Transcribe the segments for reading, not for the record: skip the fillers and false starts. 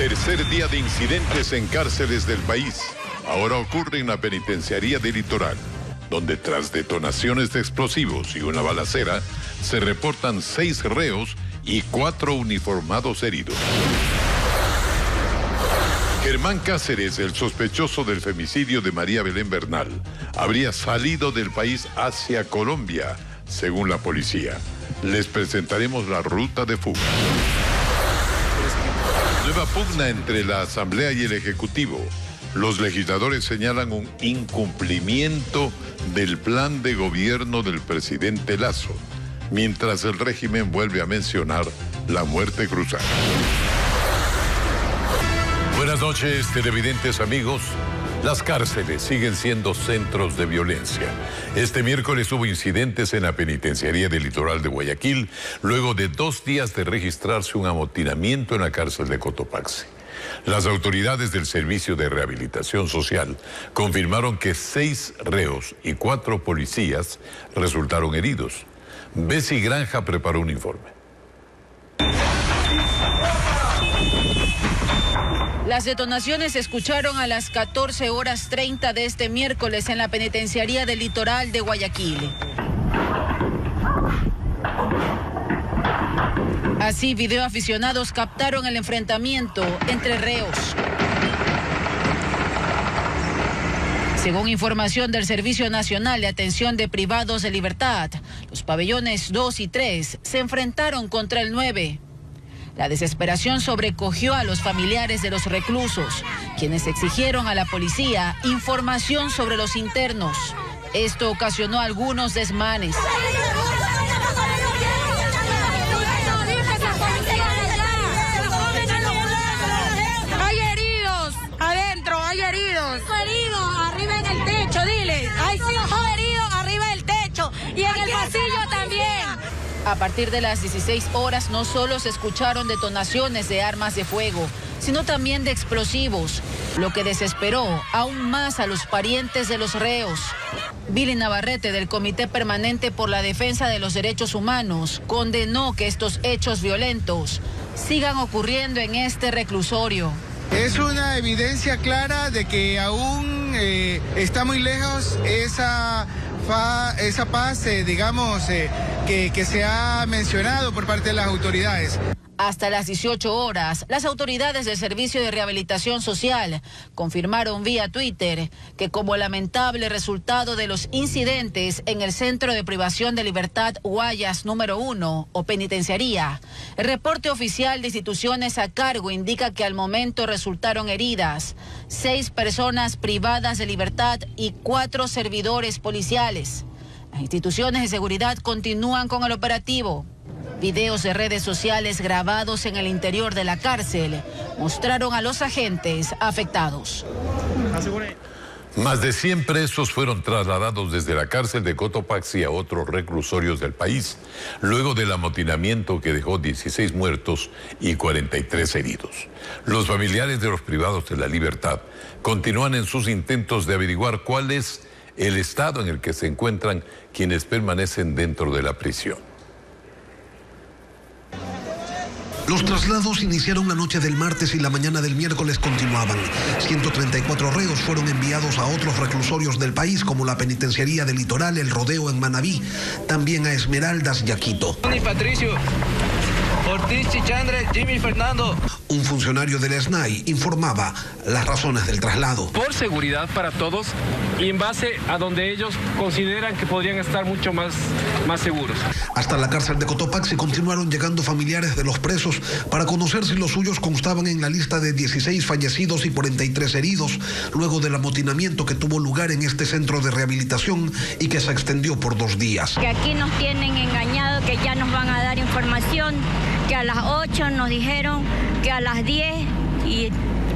Tercer día de incidentes en cárceles del país. Ahora ocurre en la penitenciaría del Litoral, donde tras detonaciones de explosivos y una balacera, se reportan 6 reos y 4 uniformados heridos. Germán Cáceres, el sospechoso del femicidio de María Belén Bernal, habría salido del país hacia Colombia, según la policía. Les presentaremos la ruta de fuga. Nueva pugna entre la Asamblea y el Ejecutivo. Los legisladores señalan un incumplimiento del plan de gobierno del presidente Lasso, mientras el régimen vuelve a mencionar la muerte cruzada. Buenas noches, televidentes amigos. Las cárceles siguen siendo centros de violencia. Este miércoles hubo incidentes en la penitenciaría del Litoral de Guayaquil, luego de 2 días de registrarse un amotinamiento en la cárcel de Cotopaxi. Las autoridades del Servicio de Rehabilitación Social confirmaron que 6 reos y 4 policías resultaron heridos. Bessie Granja preparó un informe. Las detonaciones se escucharon a las 14:30 de este miércoles en la penitenciaría del Litoral de Guayaquil. Así, videoaficionados captaron el enfrentamiento entre reos. Según información del Servicio Nacional de Atención de Privados de Libertad, los pabellones 2 y 3 se enfrentaron contra el 9. La desesperación sobrecogió a los familiares de los reclusos, quienes exigieron a la policía información sobre los internos. Esto ocasionó algunos desmanes. Hay heridos adentro, hay heridos. Heridos arriba en el techo, dile. Hay 5 heridos arriba del techo y en el pasillo también. A partir de las 16 horas no solo se escucharon detonaciones de armas de fuego, sino también de explosivos, lo que desesperó aún más a los parientes de los reos. Billy Navarrete, del Comité Permanente por la Defensa de los Derechos Humanos, condenó que estos hechos violentos sigan ocurriendo en este reclusorio. Es una evidencia clara de que aún está muy lejos esa paz, digamos, que se ha mencionado por parte de las autoridades. Hasta las 18 horas, las autoridades del Servicio de Rehabilitación Social confirmaron vía Twitter que como lamentable resultado de los incidentes en el Centro de Privación de Libertad Guayas número 1 o penitenciaría, el reporte oficial de instituciones a cargo indica que al momento resultaron heridas 6 personas privadas de libertad y 4 servidores policiales. Las instituciones de seguridad continúan con el operativo. Videos de redes sociales grabados en el interior de la cárcel mostraron a los agentes afectados. Más de 100 presos fueron trasladados desde la cárcel de Cotopaxi a otros reclusorios del país, luego del amotinamiento que dejó 16 muertos y 43 heridos. Los familiares de los privados de la libertad continúan en sus intentos de averiguar cuál es el estado en el que se encuentran quienes permanecen dentro de la prisión. Los traslados iniciaron la noche del martes y la mañana del miércoles continuaban. 134 reos fueron enviados a otros reclusorios del país, como la penitenciaría del Litoral, el Rodeo en Manabí, también a Esmeraldas y a Quito. Tony Patricio, Ortiz Chichandre, Jimmy Fernando. Un funcionario del SNAI informaba las razones del traslado. Por seguridad para todos y en base a donde ellos consideran que podrían estar mucho más seguros. Hasta la cárcel de Cotopaxi continuaron llegando familiares de los presos para conocer si los suyos constaban en la lista de 16 fallecidos y 43 heridos, luego del amotinamiento que tuvo lugar en este centro de rehabilitación y que se extendió por 2 días. Que aquí nos tienen engañado, que ya nos van a dar información, que a las 8 nos dijeron que a las 10 y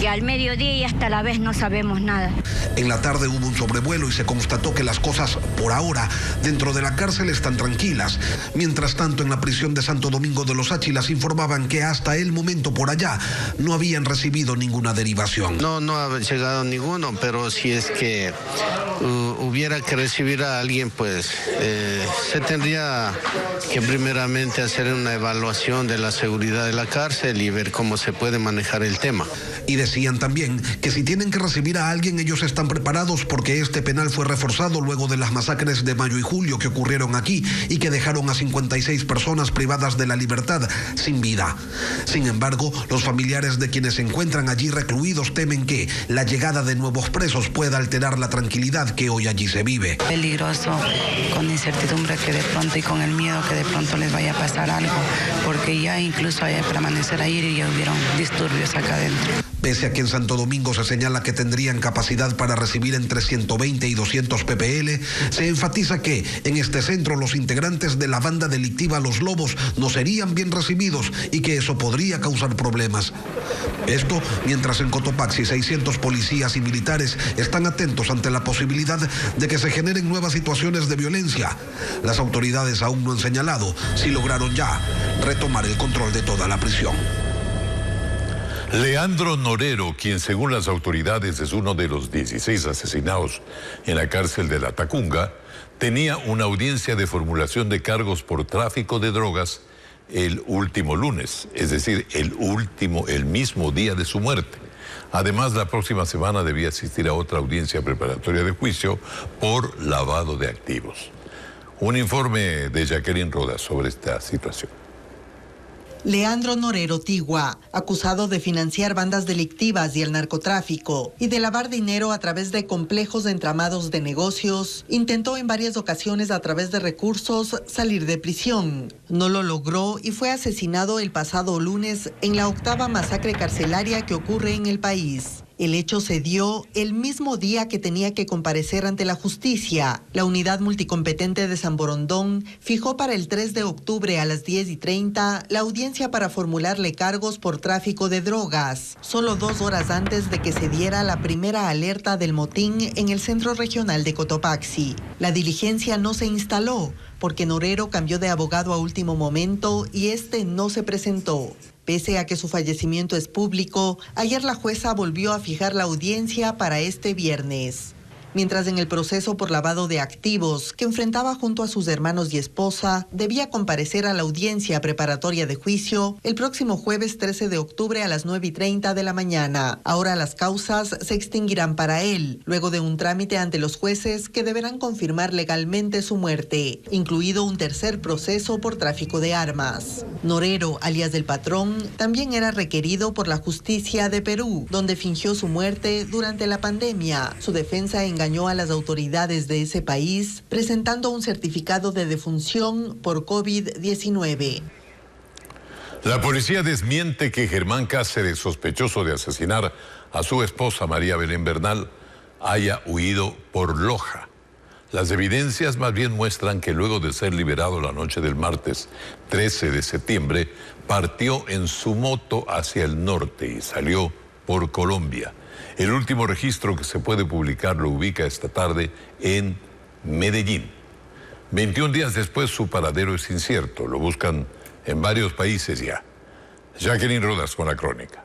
Y al mediodía y hasta la vez no sabemos nada. En la tarde hubo un sobrevuelo y se constató que las cosas, por ahora, dentro de la cárcel están tranquilas. Mientras tanto, en la prisión de Santo Domingo de los Áchilas informaban que hasta el momento por allá no habían recibido ninguna derivación. No ha llegado ninguno, pero si es que hubiera que recibir a alguien, pues se tendría que primeramente hacer una evaluación de la seguridad de la cárcel y ver cómo se puede manejar el tema. Y decían también que si tienen que recibir a alguien, ellos están preparados porque este penal fue reforzado luego de las masacres de mayo y julio que ocurrieron aquí y que dejaron a 56 personas privadas de la libertad sin vida. Sin embargo, los familiares de quienes se encuentran allí recluidos temen que la llegada de nuevos presos pueda alterar la tranquilidad que hoy allí se vive. Peligroso, con incertidumbre que de pronto y con el miedo que de pronto les vaya a pasar algo, porque ya incluso hay para amanecer ayer y ya hubieron disturbios acá adentro. Pese a que en Santo Domingo se señala que tendrían capacidad para recibir entre 120 y 200 ppl, se enfatiza que en este centro los integrantes de la banda delictiva Los Lobos no serían bien recibidos y que eso podría causar problemas. Esto mientras en Cotopaxi 600 policías y militares están atentos ante la posibilidad de que se generen nuevas situaciones de violencia. Las autoridades aún no han señalado si lograron ya retomar el control de toda la prisión. Leandro Norero, quien según las autoridades es uno de los 16 asesinados en la cárcel de La Tacunga, tenía una audiencia de formulación de cargos por tráfico de drogas el último lunes, es decir, el mismo día de su muerte. Además, la próxima semana debía asistir a otra audiencia preparatoria de juicio por lavado de activos. Un informe de Jacqueline Rodas sobre esta situación. Leandro Norero Tigua, acusado de financiar bandas delictivas y el narcotráfico y de lavar dinero a través de complejos entramados de negocios, intentó en varias ocasiones a través de recursos salir de prisión. No lo logró y fue asesinado el pasado lunes en la 8ª masacre carcelaria que ocurre en el país. El hecho se dio el mismo día que tenía que comparecer ante la justicia. La unidad multicompetente de San Borondón fijó para el 3 de octubre a las 10:30 la audiencia para formularle cargos por tráfico de drogas, solo 2 horas antes de que se diera la primera alerta del motín en el centro regional de Cotopaxi. La diligencia no se instaló porque Norero cambió de abogado a último momento y este no se presentó. Pese a que su fallecimiento es público, ayer la jueza volvió a fijar la audiencia para este viernes. Mientras en el proceso por lavado de activos que enfrentaba junto a sus hermanos y esposa, debía comparecer a la audiencia preparatoria de juicio el próximo jueves 13 de octubre a las 9:30 de la mañana. Ahora las causas se extinguirán para él, luego de un trámite ante los jueces que deberán confirmar legalmente su muerte, incluido un tercer proceso por tráfico de armas. Norero, alias del Patrón, también era requerido por la justicia de Perú, donde fingió su muerte durante la pandemia. Su defensa engañó a las autoridades de ese país presentando un certificado de defunción por COVID-19. La policía desmiente que Germán Cáceres, sospechoso de asesinar a su esposa María Belén Bernal, haya huido por Loja. Las evidencias más bien muestran que luego de ser liberado la noche del martes 13 de septiembre, partió en su moto hacia el norte y salió por Colombia. El último registro que se puede publicar lo ubica esta tarde en Medellín. 21 días después su paradero es incierto, lo buscan en varios países ya. Jacqueline Rodas con la crónica.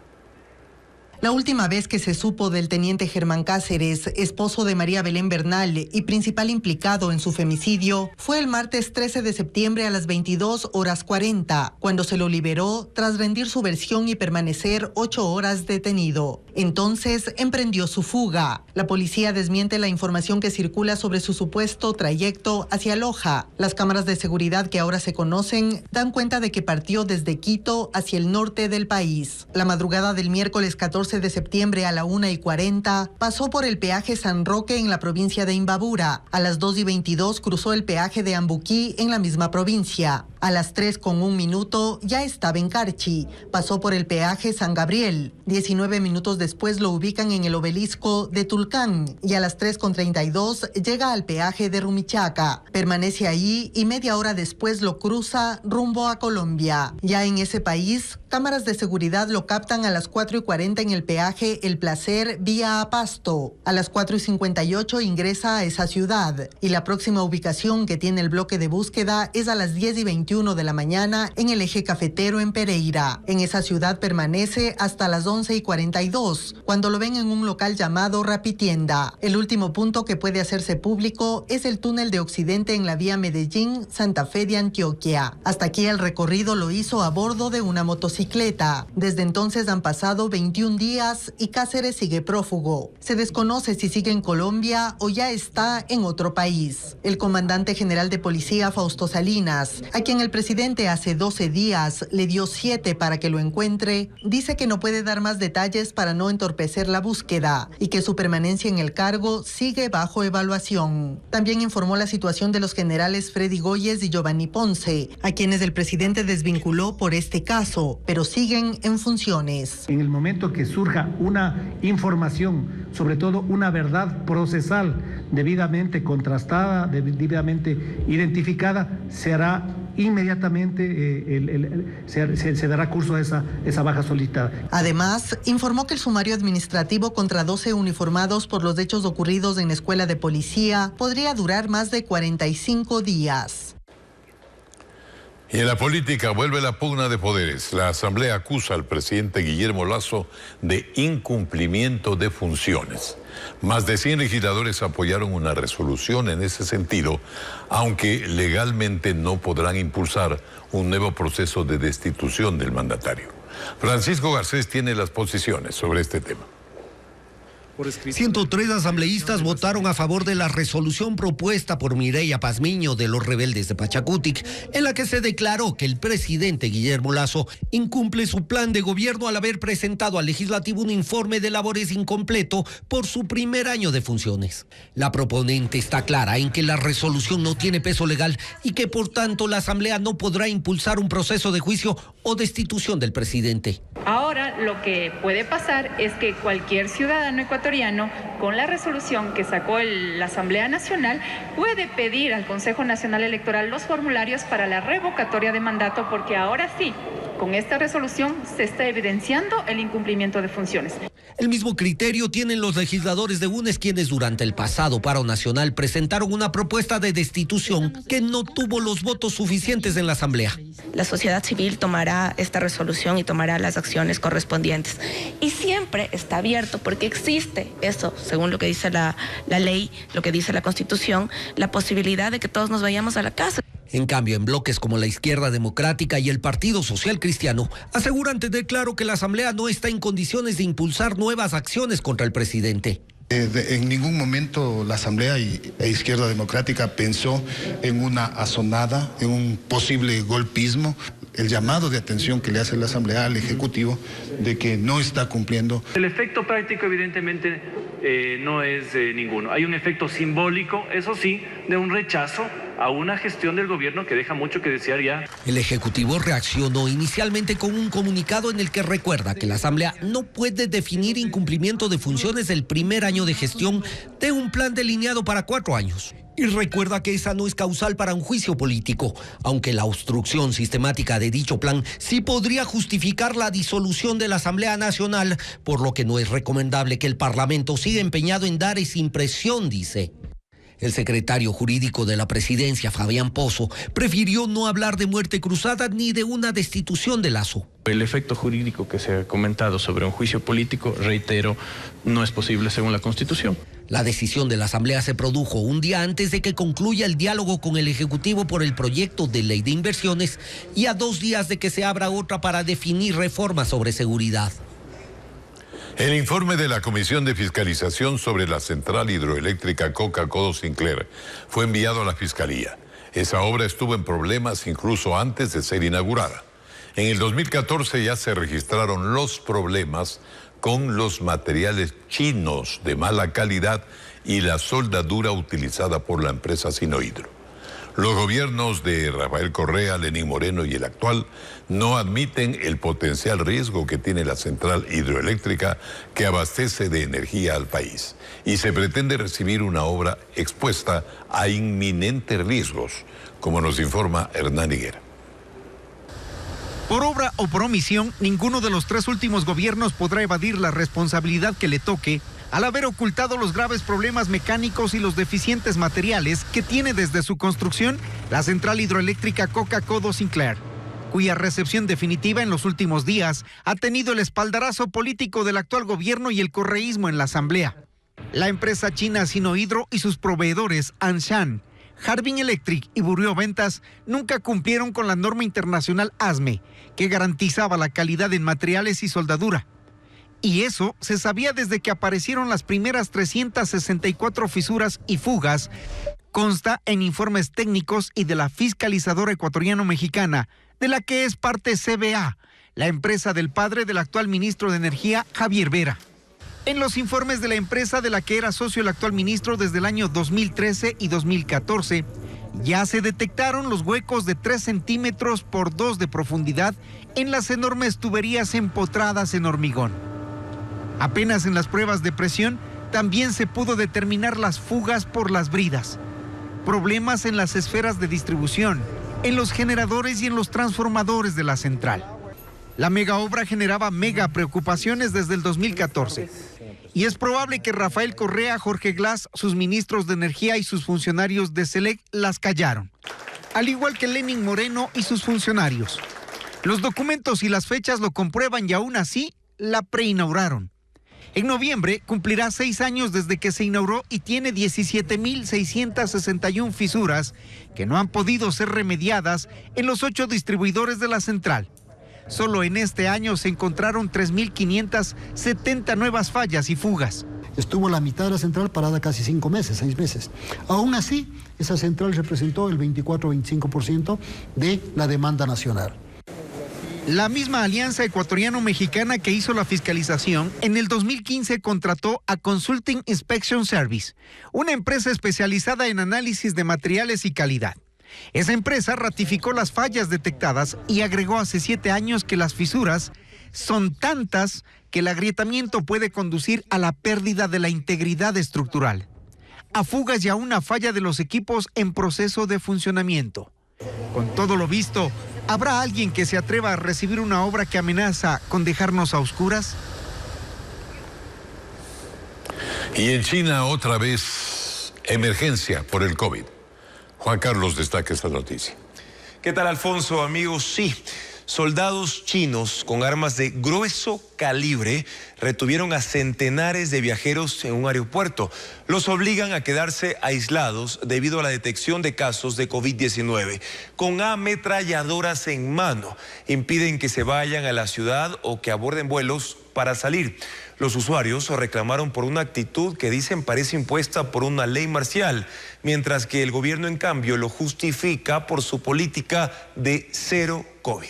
La última vez que se supo del teniente Germán Cáceres, esposo de María Belén Bernal y principal implicado en su femicidio, fue el martes 13 de septiembre a las 22:40, cuando se lo liberó tras rendir su versión y permanecer 8 horas detenido. Entonces emprendió su fuga. La policía desmiente la información que circula sobre su supuesto trayecto hacia Loja. Las cámaras de seguridad que ahora se conocen dan cuenta de que partió desde Quito hacia el norte del país. La madrugada del miércoles 14 de septiembre a la 1:40 pasó por el peaje San Roque en la provincia de Imbabura. A las 2:22 cruzó el peaje de Ambuquí en la misma provincia. A las 3:01 ya estaba en Carchi. Pasó por el peaje San Gabriel. 19 minutos después lo ubican en el obelisco de Tulcán y a las 3:32 llega al peaje de Rumichaca. Permanece ahí y media hora después lo cruza rumbo a Colombia. Ya en ese país Cámaras de seguridad lo captan a las 4:40 en el peaje El Placer vía a Pasto. A las 4:58 ingresa a esa ciudad y la próxima ubicación que tiene el bloque de búsqueda es a las 10:21 de la mañana en el eje cafetero en Pereira. En esa ciudad permanece hasta las 11:42, cuando lo ven en un local llamado Rapitienda. El último punto que puede hacerse público es el túnel de Occidente en la vía Medellín-Santa Fe de Antioquia. Hasta aquí el recorrido lo hizo a bordo de una motocicleta. Desde entonces han pasado 21 días y Cáceres sigue prófugo. Se desconoce si sigue en Colombia o ya está en otro país. El comandante general de policía Fausto Salinas, a quien el presidente hace 12 días le dio 7 para que lo encuentre, dice que no puede dar más detalles para no entorpecer la búsqueda y que su permanencia en el cargo sigue bajo evaluación. También informó la situación de los generales Freddy Goyes y Giovanni Ponce, a quienes el presidente desvinculó por este caso, pero siguen en funciones. En el momento que surja una información, sobre todo una verdad procesal debidamente contrastada, debidamente identificada, se hará inmediatamente, se dará curso a esa baja solicitada. Además, informó que el sumario administrativo contra 12 uniformados por los hechos ocurridos en la escuela de policía podría durar más de 45 días. Y en la política vuelve la pugna de poderes. La Asamblea acusa al presidente Guillermo Lasso de incumplimiento de funciones. Más de 100 legisladores apoyaron una resolución en ese sentido, aunque legalmente no podrán impulsar un nuevo proceso de destitución del mandatario. Francisco Garcés tiene las posiciones sobre este tema. 103 asambleístas votaron a favor de la resolución propuesta por Mireya Pazmiño de los rebeldes de Pachacutic, en la que se declaró que el presidente Guillermo Lasso incumple su plan de gobierno al haber presentado al legislativo un informe de labores incompleto por su primer año de funciones. La proponente está clara en que la resolución no tiene peso legal y que por tanto la asamblea no podrá impulsar un proceso de juicio o destitución del presidente. Ahora lo que puede pasar es que cualquier ciudadano ecuatoriano con la resolución que sacó la Asamblea Nacional puede pedir al Consejo Nacional Electoral los formularios para la revocatoria de mandato, porque ahora sí, con esta resolución se está evidenciando el incumplimiento de funciones. El mismo criterio tienen los legisladores de UNES, quienes durante el pasado paro nacional presentaron una propuesta de destitución que no tuvo los votos suficientes en la Asamblea. La sociedad civil tomará esta resolución y tomará las acciones correspondientes. Y siempre está abierto, porque existe eso, según lo que dice la ley, lo que dice la Constitución, la posibilidad de que todos nos vayamos a la casa. En cambio, en bloques como la Izquierda Democrática y el Partido Social Cristiano aseguran tener claro que la Asamblea no está en condiciones de impulsar nuevas acciones contra el presidente. En ningún momento la Asamblea e Izquierda Democrática pensó en una azonada, en un posible golpismo. El llamado de atención que le hace la Asamblea al Ejecutivo de que no está cumpliendo. El efecto práctico evidentemente no es ninguno. Hay un efecto simbólico, eso sí, de un rechazo a una gestión del gobierno que deja mucho que desear ya. El Ejecutivo reaccionó inicialmente con un comunicado en el que recuerda que la Asamblea no puede definir incumplimiento de funciones del primer año de gestión de un plan delineado para 4 años. Y recuerda que esa no es causal para un juicio político, aunque la obstrucción sistemática de dicho plan sí podría justificar la disolución de la Asamblea Nacional, por lo que no es recomendable que el Parlamento siga empeñado en dar esa impresión, dice. El secretario jurídico de la presidencia, Fabián Pozo, prefirió no hablar de muerte cruzada ni de una destitución de Lasso. El efecto jurídico que se ha comentado sobre un juicio político, reitero, no es posible según la Constitución. La decisión de la Asamblea se produjo un día antes de que concluya el diálogo con el Ejecutivo por el proyecto de ley de inversiones y a 2 días de que se abra otra para definir reformas sobre seguridad. El informe de la Comisión de Fiscalización sobre la Central Hidroeléctrica Coca-Codo Sinclair fue enviado a la Fiscalía. Esa obra estuvo en problemas incluso antes de ser inaugurada. En el 2014 ya se registraron los problemas con los materiales chinos de mala calidad y la soldadura utilizada por la empresa Sinohidro. Los gobiernos de Rafael Correa, Lenín Moreno y el actual no admiten el potencial riesgo que tiene la central hidroeléctrica que abastece de energía al país. Y se pretende recibir una obra expuesta a inminentes riesgos, como nos informa Hernán Higuera. Por obra o por omisión, ninguno de los 3 últimos gobiernos podrá evadir la responsabilidad que le toque al haber ocultado los graves problemas mecánicos y los deficientes materiales que tiene desde su construcción la central hidroeléctrica Coca-Codo Sinclair, cuya recepción definitiva en los últimos días ha tenido el espaldarazo político del actual gobierno y el correísmo en la Asamblea. La empresa china Sinohydro y sus proveedores Anshan, Harbin Electric y Bureau Ventas nunca cumplieron con la norma internacional ASME, que garantizaba la calidad en materiales y soldadura. Y eso se sabía desde que aparecieron las primeras 364 fisuras y fugas, consta en informes técnicos y de la fiscalizadora ecuatoriano-mexicana, de la que es parte CBA, la empresa del padre del actual ministro de Energía, Javier Vera. En los informes de la empresa de la que era socio el actual ministro desde el año 2013 y 2014, ya se detectaron los huecos de 3 centímetros por 2 de profundidad en las enormes tuberías empotradas en hormigón. Apenas en las pruebas de presión también se pudo determinar las fugas por las bridas, problemas en las esferas de distribución, en los generadores y en los transformadores de la central. La mega obra generaba mega preocupaciones desde el 2014 y es probable que Rafael Correa, Jorge Glass, sus ministros de energía y sus funcionarios de SELEC las callaron, al igual que Lenin Moreno y sus funcionarios. Los documentos y las fechas lo comprueban y aún así la preinauguraron. En noviembre cumplirá 6 años desde que se inauguró y tiene 17.661 fisuras que no han podido ser remediadas en los 8 distribuidores de la central. Solo en este año se encontraron 3.570 nuevas fallas y fugas. Estuvo la mitad de la central parada casi 6 meses. Aún así, esa central representó el 24-25% de la demanda nacional. La misma alianza ecuatoriano-mexicana que hizo la fiscalización, en el 2015 contrató a Consulting Inspection Service, una empresa especializada en análisis de materiales y calidad. Esa empresa ratificó las fallas detectadas y agregó hace 7 años que las fisuras son tantas que el agrietamiento puede conducir a la pérdida de la integridad estructural, a fugas y a una falla de los equipos en proceso de funcionamiento. Con todo lo visto, ¿habrá alguien que se atreva a recibir una obra que amenaza con dejarnos a oscuras? Y en China otra vez emergencia por el COVID. Juan Carlos destaca esta noticia. ¿Qué tal, Alfonso? Amigos, sí. Soldados chinos con armas de grueso calibre retuvieron a centenares de viajeros en un aeropuerto. Los obligan a quedarse aislados debido a la detección de casos de COVID-19. Con ametralladoras en mano, impiden que se vayan a la ciudad o que aborden vuelos para salir. Los usuarios reclamaron por una actitud que dicen parece impuesta por una ley marcial, mientras que el gobierno, en cambio, lo justifica por su política de cero COVID.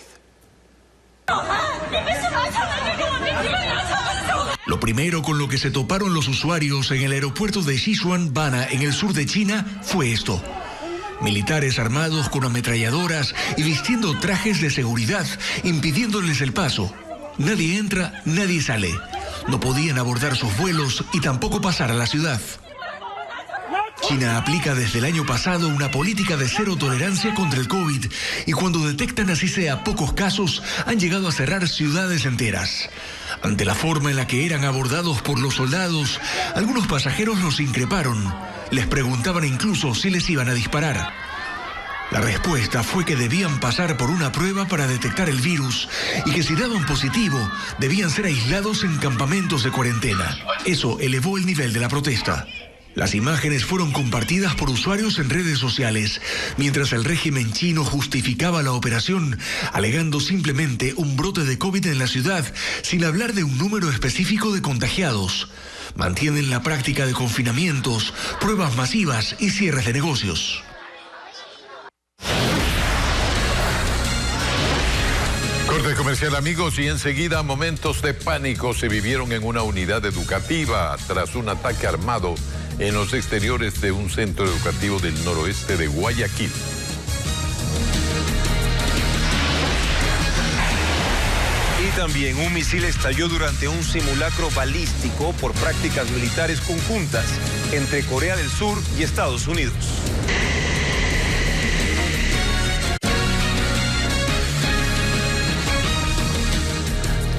Lo primero con lo que se toparon los usuarios en el aeropuerto de Sichuan-Bana, en el sur de China, fue esto. Militares armados con ametralladoras y vistiendo trajes de seguridad, impidiéndoles el paso. Nadie entra, nadie sale. No podían abordar sus vuelos y tampoco pasar a la ciudad. China aplica desde el año pasado una política de cero tolerancia contra el COVID y cuando detectan así sea pocos casos, han llegado a cerrar ciudades enteras. Ante la forma en la que eran abordados por los soldados, algunos pasajeros los increparon. Les preguntaban incluso si les iban a disparar. La respuesta fue que debían pasar por una prueba para detectar el virus y que si daban positivo, debían ser aislados en campamentos de cuarentena. Eso elevó el nivel de la protesta. Las imágenes fueron compartidas por usuarios en redes sociales, mientras el régimen chino justificaba la operación, alegando simplemente un brote de COVID en la ciudad, sin hablar de un número específico de contagiados. Mantienen la práctica de confinamientos, pruebas masivas y cierres de negocios. Corte comercial, amigos, y enseguida momentos de pánico se vivieron en una unidad educativa tras un ataque armado en los exteriores de un centro educativo del noroeste de Guayaquil. Y también un misil estalló durante un simulacro balístico por prácticas militares conjuntas entre Corea del Sur y Estados Unidos.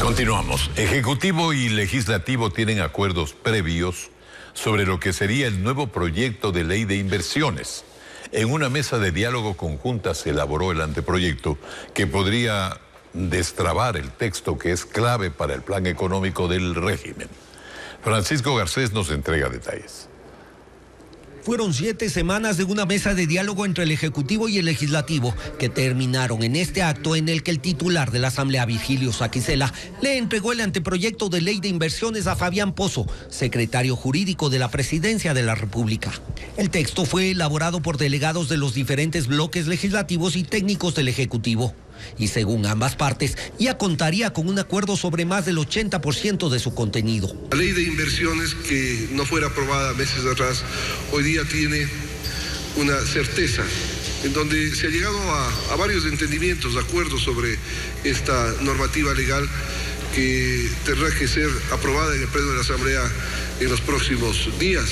Continuamos. Ejecutivo y Legislativo tienen acuerdos previos sobre lo que sería el nuevo proyecto de ley de inversiones. En una mesa de diálogo conjunta se elaboró el anteproyecto que podría destrabar el texto que es clave para el plan económico del régimen. Francisco Garcés nos entrega detalles. Fueron 7 semanas de una mesa de diálogo entre el Ejecutivo y el Legislativo que terminaron en este acto en el que el titular de la Asamblea, Virgilio Saquicela, le entregó el anteproyecto de ley de inversiones a Fabián Pozo, secretario jurídico de la Presidencia de la República. El texto fue elaborado por delegados de los diferentes bloques legislativos y técnicos del Ejecutivo. Y según ambas partes, ya contaría con un acuerdo sobre más del 80% de su contenido. La ley de inversiones, que no fuera aprobada meses atrás, hoy día tiene una certeza, en donde se ha llegado a varios entendimientos, acuerdos sobre esta normativa legal que tendrá que ser aprobada en el Pleno de la Asamblea en los próximos días.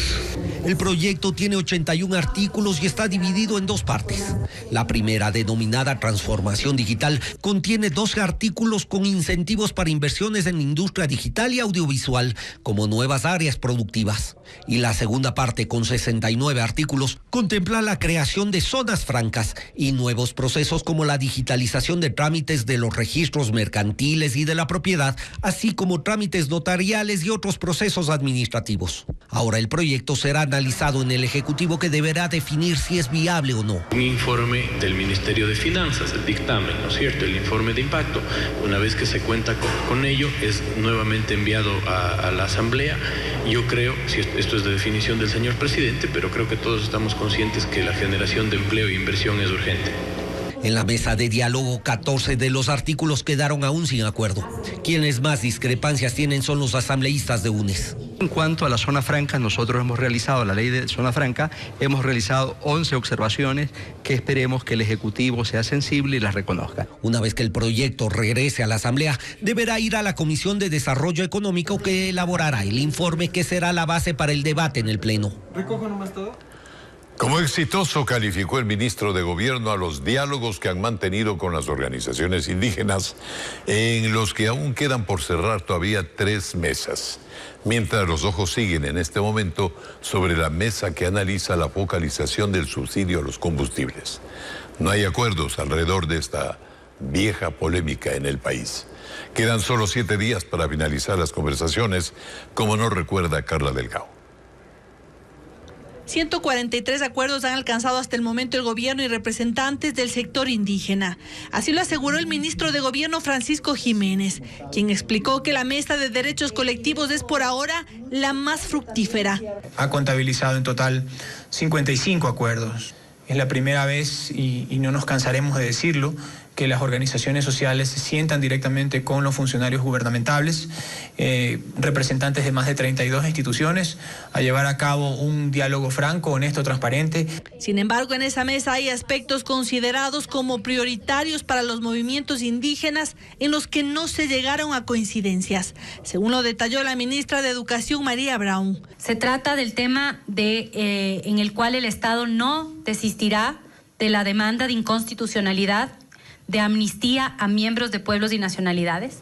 El proyecto tiene 81 artículos y está dividido en 2 partes. La primera, denominada Transformación Digital, contiene 12 artículos con incentivos para inversiones en industria digital y audiovisual, como nuevas áreas productivas. Y la segunda parte, con 69 artículos, contempla la creación de zonas francas y nuevos procesos como la digitalización de trámites de los registros mercantiles y de la propiedad, así como trámites notariales y otros procesos administrativos. Ahora el proyecto será analizado en el Ejecutivo, que deberá definir si es viable o no. Un informe del Ministerio de Finanzas, el dictamen, ¿no es cierto?, el informe de impacto. Una vez que se cuenta con ello, es nuevamente enviado a la Asamblea. Yo creo, si esto es de definición del señor presidente, pero creo que todos estamos conscientes que la generación de empleo e inversión es urgente. En la mesa de diálogo, 14 de los artículos quedaron aún sin acuerdo. Quienes más discrepancias tienen son los asambleístas de UNES. En cuanto a la zona franca, nosotros hemos realizado la ley de zona franca, hemos realizado 11 observaciones que esperemos que el Ejecutivo sea sensible y las reconozca. Una vez que el proyecto regrese a la Asamblea, deberá ir a la Comisión de Desarrollo Económico, que elaborará el informe que será la base para el debate en el Pleno. ¿Recojo nomás todo? Como exitoso calificó el ministro de Gobierno a los diálogos que han mantenido con las organizaciones indígenas, en los que aún quedan por cerrar todavía 3 mesas, mientras los ojos siguen en este momento sobre la mesa que analiza la focalización del subsidio a los combustibles. No hay acuerdos alrededor de esta vieja polémica en el país. Quedan solo 7 días para finalizar las conversaciones, como nos recuerda Carla Delgado. 143 acuerdos han alcanzado hasta el momento el gobierno y representantes del sector indígena. Así lo aseguró el ministro de Gobierno, Francisco Jiménez, quien explicó que la mesa de derechos colectivos es por ahora la más fructífera. Ha contabilizado en total 55 acuerdos. Es la primera vez, y no nos cansaremos de decirlo, que las organizaciones sociales se sientan directamente con los funcionarios gubernamentales, representantes de más de 32 instituciones, a llevar a cabo un diálogo franco, honesto, transparente. Sin embargo, en esa mesa hay aspectos considerados como prioritarios para los movimientos indígenas en los que no se llegaron a coincidencias, según lo detalló la ministra de Educación, María Brown. Se trata del tema en el cual el Estado no desistirá de la demanda de inconstitucionalidad, de amnistía a miembros de pueblos y nacionalidades.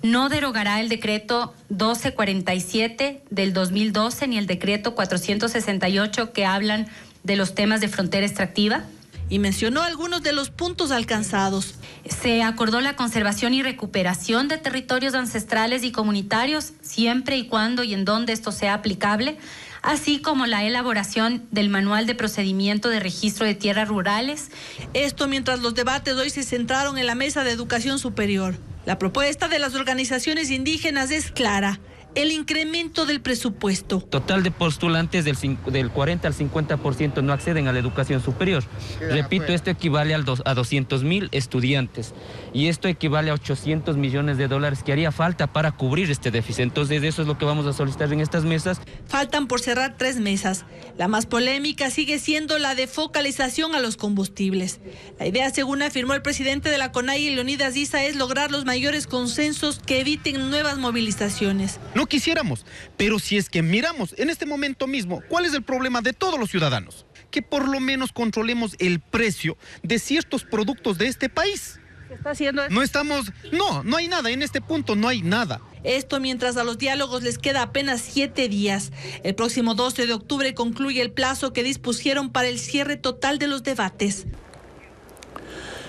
No derogará el decreto 1247 del 2012 ni el decreto 468 que hablan de los temas de frontera extractiva. Y mencionó algunos de los puntos alcanzados. Se acordó la conservación y recuperación de territorios ancestrales y comunitarios, siempre y cuando y en donde esto sea aplicable, así como la elaboración del manual de procedimiento de registro de tierras rurales. Esto mientras los debates hoy se centraron en la mesa de educación superior. La propuesta de las organizaciones indígenas es clara: el incremento del presupuesto. Total de postulantes del 40 al 50% no acceden a la educación superior. Repito, esto equivale a 200,000 estudiantes y esto equivale a $800 millones que haría falta para cubrir este déficit. Entonces, eso es lo que vamos a solicitar en estas mesas. Faltan por cerrar 3 mesas. La más polémica sigue siendo la de focalización a los combustibles. La idea, según afirmó el presidente de la CONAIE, Leonidas Issa, es lograr los mayores consensos que eviten nuevas movilizaciones. No quisiéramos, pero si es que miramos en este momento mismo, ¿cuál es el problema de todos los ciudadanos? Que por lo menos controlemos el precio de ciertos productos de este país. ¿Qué está haciendo eso? No hay nada, en este punto no hay nada. Esto mientras a los diálogos les queda apenas 7 días. El próximo 12 de octubre concluye el plazo que dispusieron para el cierre total de los debates.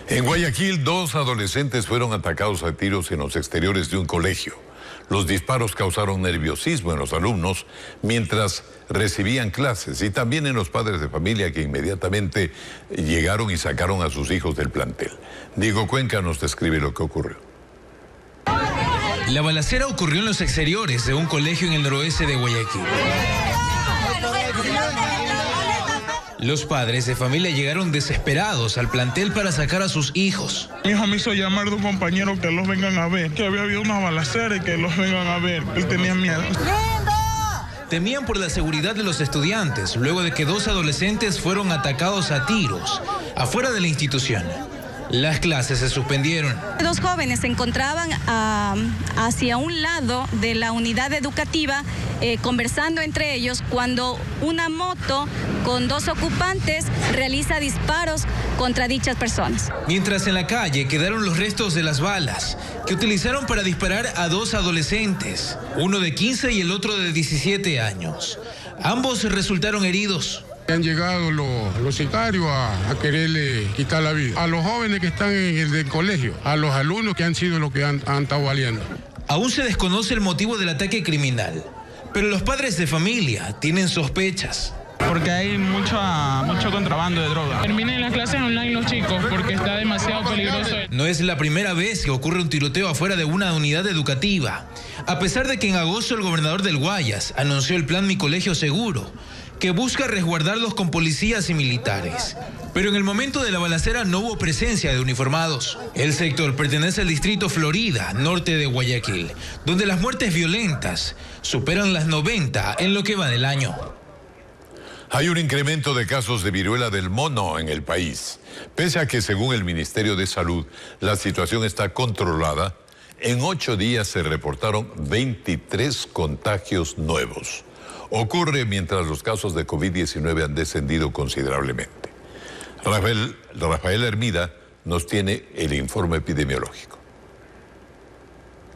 En Guayaquil, 2 adolescentes fueron atacados a tiros en los exteriores de un colegio. Los disparos causaron nerviosismo en los alumnos mientras recibían clases y también en los padres de familia que inmediatamente llegaron y sacaron a sus hijos del plantel. Diego Cuenca nos describe lo que ocurrió. La balacera ocurrió en los exteriores de un colegio en el noroeste de Guayaquil. Los padres de familia llegaron desesperados al plantel para sacar a sus hijos. Mi hijo me hizo llamar de un compañero que los vengan a ver, que había habido una balacera y que los vengan a ver. Él tenía miedo. Temían por la seguridad de los estudiantes, luego de que 2 adolescentes fueron atacados a tiros afuera de la institución. Las clases se suspendieron. 2 jóvenes se encontraban hacia un lado de la unidad educativa conversando entre ellos cuando una moto con 2 ocupantes realiza disparos contra dichas personas. Mientras en la calle quedaron los restos de las balas que utilizaron para disparar a 2 adolescentes, uno de 15 y el otro de 17 años. Ambos resultaron heridos. Han llegado los sicarios a quererle quitar la vida a los jóvenes que están en el colegio, a los alumnos que han sido los que han estado valiendo. Aún se desconoce el motivo del ataque criminal, pero los padres de familia tienen sospechas. Porque hay mucho contrabando de droga. Terminen las clases online los chicos porque está demasiado peligroso. No es la primera vez que ocurre un tiroteo afuera de una unidad educativa. A pesar de que en agosto el gobernador del Guayas anunció el plan Mi Colegio Seguro, que busca resguardarlos con policías y militares. Pero en el momento de la balacera no hubo presencia de uniformados. El sector pertenece al distrito Florida, norte de Guayaquil, donde las muertes violentas superan las 90 en lo que va del año. Hay un incremento de casos de viruela del mono en el país. Pese a que, según el Ministerio de Salud, la situación está controlada, en 8 días se reportaron 23 contagios nuevos. Ocurre mientras los casos de COVID-19 han descendido considerablemente. Rafael Hermida nos tiene el informe epidemiológico.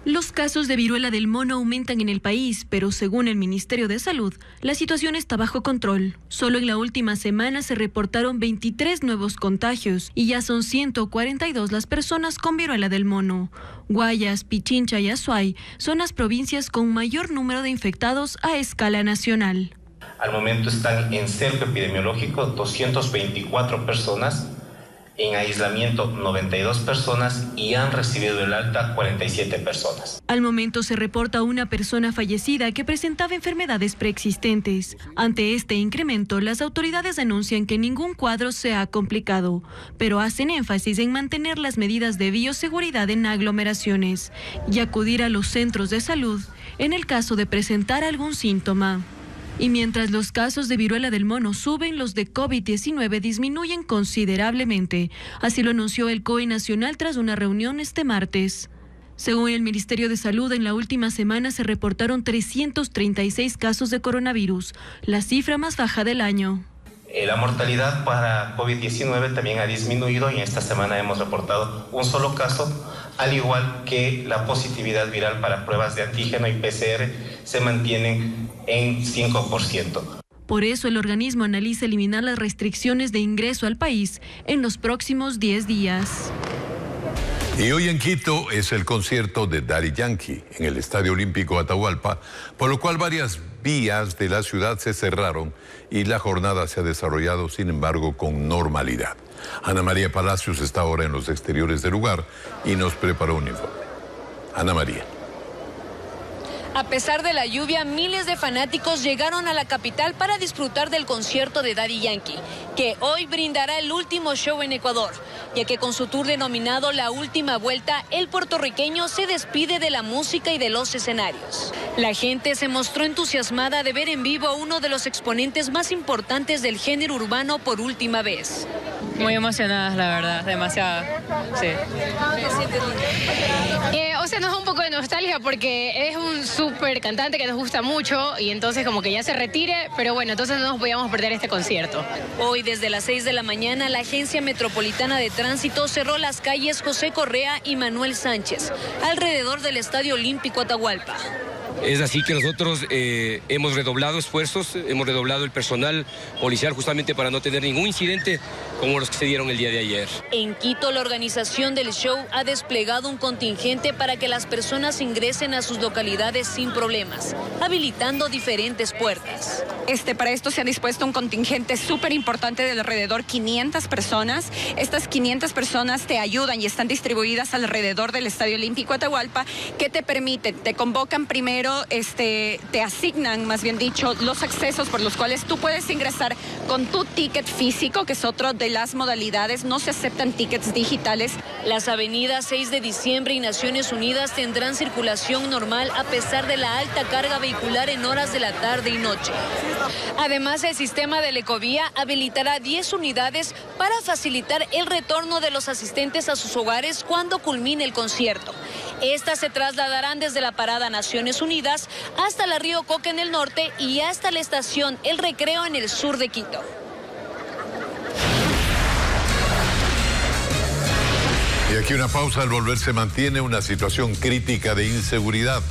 Los casos de viruela del mono aumentan en el país, pero según el Ministerio de Salud, la situación está bajo control. Solo en la última semana se reportaron 23 nuevos contagios y ya son 142 las personas con viruela del mono. Guayas, Pichincha y Azuay son las provincias con mayor número de infectados a escala nacional. Al momento están en cerco epidemiológico 224 personas, en aislamiento 92 personas y han recibido el alta 47 personas. Al momento se reporta una persona fallecida que presentaba enfermedades preexistentes. Ante este incremento, las autoridades anuncian que ningún cuadro se ha complicado, pero hacen énfasis en mantener las medidas de bioseguridad en aglomeraciones y acudir a los centros de salud en el caso de presentar algún síntoma. Y mientras los casos de viruela del mono suben, los de COVID-19 disminuyen considerablemente. Así lo anunció el COE Nacional tras una reunión este martes. Según el Ministerio de Salud, en la última semana se reportaron 336 casos de coronavirus, la cifra más baja del año. La mortalidad para COVID-19 también ha disminuido y esta semana hemos reportado un solo caso, al igual que la positividad viral para pruebas de antígeno y PCR se mantienen en 5%. Por eso el organismo analiza eliminar las restricciones de ingreso al país en los próximos 10 días. Y hoy en Quito es el concierto de Daddy Yankee en el Estadio Olímpico Atahualpa, por lo cual varias vías de la ciudad se cerraron y la jornada se ha desarrollado, sin embargo, con normalidad. Ana María Palacios está ahora en los exteriores del lugar y nos preparó un informe. Ana María. A pesar de la lluvia, miles de fanáticos llegaron a la capital para disfrutar del concierto de Daddy Yankee, que hoy brindará el último show en Ecuador, ya que con su tour denominado La Última Vuelta, el puertorriqueño se despide de la música y de los escenarios. La gente se mostró entusiasmada de ver en vivo a uno de los exponentes más importantes del género urbano por última vez. Muy emocionadas, la verdad, demasiado. Sí. O sea, nos da un poco de nostalgia porque es un súper cantante que nos gusta mucho y entonces como que ya se retire, pero bueno, entonces no nos podíamos perder este concierto. Hoy desde las 6 de la mañana la Agencia Metropolitana de Tránsito cerró las calles José Correa y Manuel Sánchez, alrededor del Estadio Olímpico Atahualpa. Es así que nosotros hemos redoblado esfuerzos, hemos redoblado el personal policial justamente para no tener ningún incidente como los que se dieron el día de ayer. En Quito, la organización del show ha desplegado un contingente para que las personas ingresen a sus localidades sin problemas, habilitando diferentes puertas. Para esto se ha dispuesto un contingente súper importante de alrededor 500 personas. Estas 500 personas te ayudan y están distribuidas alrededor del Estadio Olímpico Atahualpa, que te permiten, te convocan primero, te asignan, más bien dicho, los accesos por los cuales tú puedes ingresar con tu ticket físico, que es otro de las modalidades. No se aceptan tickets digitales. Las avenidas 6 de diciembre y Naciones Unidas tendrán circulación normal a pesar de la alta carga vehicular en horas de la tarde y noche. Además, el sistema de la Ecovía habilitará 10 unidades para facilitar el retorno de los asistentes a sus hogares cuando culmine el concierto. Estas se trasladarán desde la parada Naciones Unidas hasta la Río Coca en el norte y hasta la estación El Recreo en el sur de Quito. Y aquí una pausa. Al volver se mantiene una situación crítica de inseguridad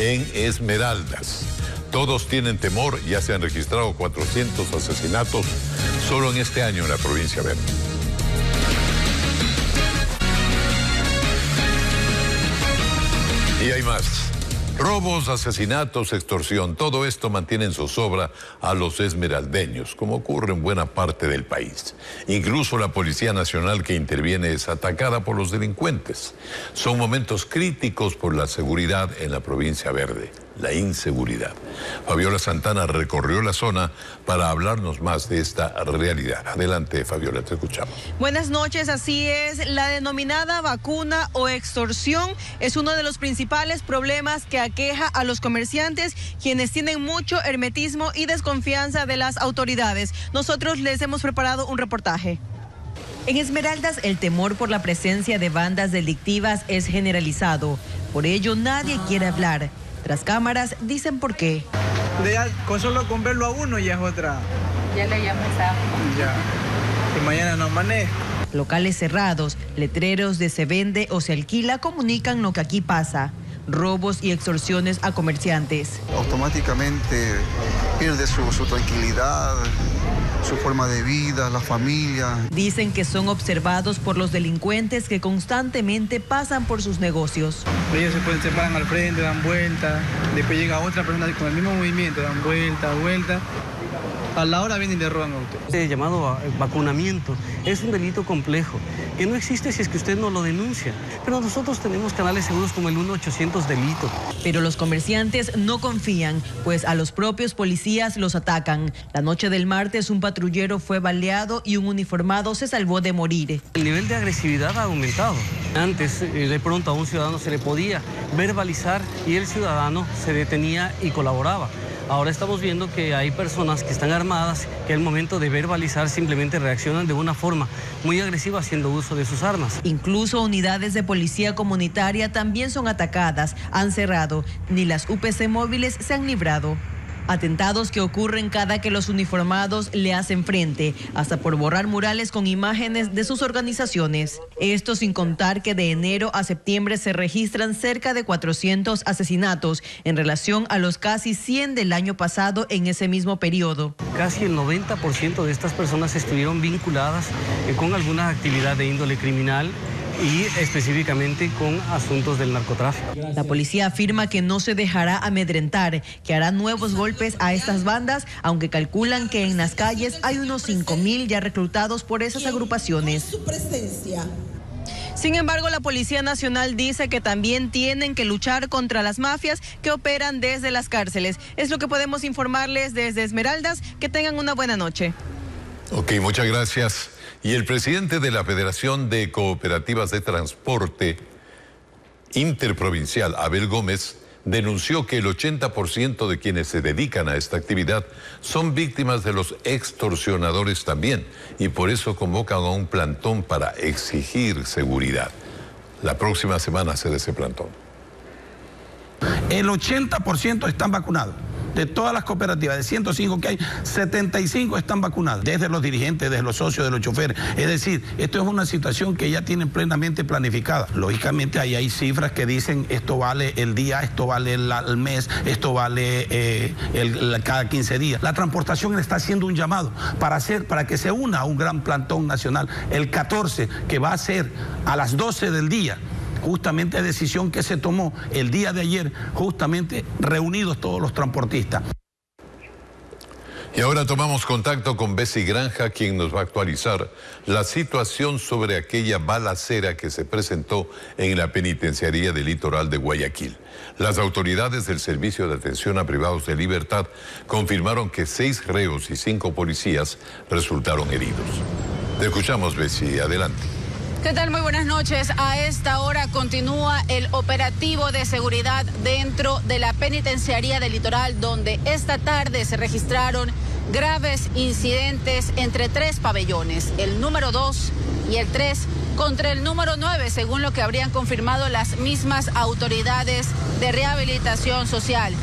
en Esmeraldas. Todos tienen temor, ya se han registrado 400 asesinatos solo en este año en la provincia Verde. Y hay más. Robos, asesinatos, extorsión, todo esto mantiene en zozobra a los esmeraldeños, como ocurre en buena parte del país. Incluso la Policía Nacional que interviene es atacada por los delincuentes. Son momentos críticos por la seguridad en la provincia Verde, la inseguridad. Fabiola Santana recorrió la zona para hablarnos más de esta realidad. Adelante, Fabiola, te escuchamos. Buenas noches, así es. La denominada vacuna o extorsión es uno de los principales problemas que aqueja a los comerciantes, quienes tienen mucho hermetismo y desconfianza de las autoridades. Nosotros les hemos preparado un reportaje. En Esmeraldas, el temor por la presencia de bandas delictivas es generalizado. Por ello, nadie quiere hablar. Tras cámaras dicen por qué. Solo con verlo a uno ya es otra. Ya le llamo esa. Ya. Y mañana no amanezco. Locales cerrados, letreros de se vende o se alquila comunican lo que aquí pasa. Robos y extorsiones a comerciantes. Automáticamente pierde su tranquilidad, su forma de vida, la familia. Dicen que son observados por los delincuentes que constantemente pasan por sus negocios. Ellos se paran al frente, dan vuelta, después llega otra persona con el mismo movimiento, dan vuelta. A la hora vienen y le roban a usted. Este llamado vacunamiento es un delito complejo que no existe si es que usted no lo denuncia. Pero nosotros tenemos canales seguros como el 1-800 delito. Pero los comerciantes no confían, pues a los propios policías los atacan. La noche del martes un patrullero fue baleado y un uniformado se salvó de morir. El nivel de agresividad ha aumentado. Antes de pronto a un ciudadano se le podía verbalizar y el ciudadano se detenía y colaboraba. Ahora estamos viendo que hay personas que están armadas, que al momento de verbalizar simplemente reaccionan de una forma muy agresiva haciendo uso de sus armas. Incluso unidades de policía comunitaria también son atacadas, han cerrado, ni las UPC móviles se han librado. Atentados que ocurren cada que los uniformados le hacen frente, hasta por borrar murales con imágenes de sus organizaciones. Esto sin contar que de enero a septiembre se registran cerca de 400 asesinatos en relación a los casi 100 del año pasado en ese mismo periodo. Casi el 90% de estas personas estuvieron vinculadas con alguna actividad de índole criminal y específicamente con asuntos del narcotráfico. La policía afirma que no se dejará amedrentar, que hará nuevos golpes a estas bandas, aunque calculan que en las calles hay unos 5,000 ya reclutados por esas agrupaciones. Sin embargo, la Policía Nacional dice que también tienen que luchar contra las mafias que operan desde las cárceles. Es lo que podemos informarles desde Esmeraldas. Que tengan una buena noche. Ok, muchas gracias. Y el presidente de la Federación de Cooperativas de Transporte Interprovincial, Abel Gómez, denunció que el 80% de quienes se dedican a esta actividad son víctimas de los extorsionadores también, y por eso convocan a un plantón para exigir seguridad. La próxima semana será ese plantón. El 80% están vacunados. De todas las cooperativas, de 105 que hay, 75 están vacunados, desde los dirigentes, desde los socios, de los choferes. Es decir, esto es una situación que ya tienen plenamente planificada. Lógicamente ahí hay cifras que dicen esto vale el día, esto vale el mes, esto vale cada 15 días. La transportación está haciendo un llamado para que se una a un gran plantón nacional el 14, que va a ser a las 12 del día. Justamente decisión que se tomó el día de ayer, justamente reunidos todos los transportistas. Y ahora tomamos contacto con Bessie Granja, quien nos va a actualizar la situación sobre aquella balacera que se presentó en la penitenciaría del litoral de Guayaquil. Las autoridades del Servicio de Atención a Privados de Libertad confirmaron que 6 reos y 5 policías resultaron heridos. Te escuchamos, Bessie, adelante. ¿Qué tal? Muy buenas noches. A esta hora continúa el operativo de seguridad dentro de la penitenciaría del litoral, donde esta tarde se registraron graves incidentes entre 3 pabellones, el número 2 y el 3 contra el número 9, según lo que habrían confirmado las mismas autoridades de rehabilitación social.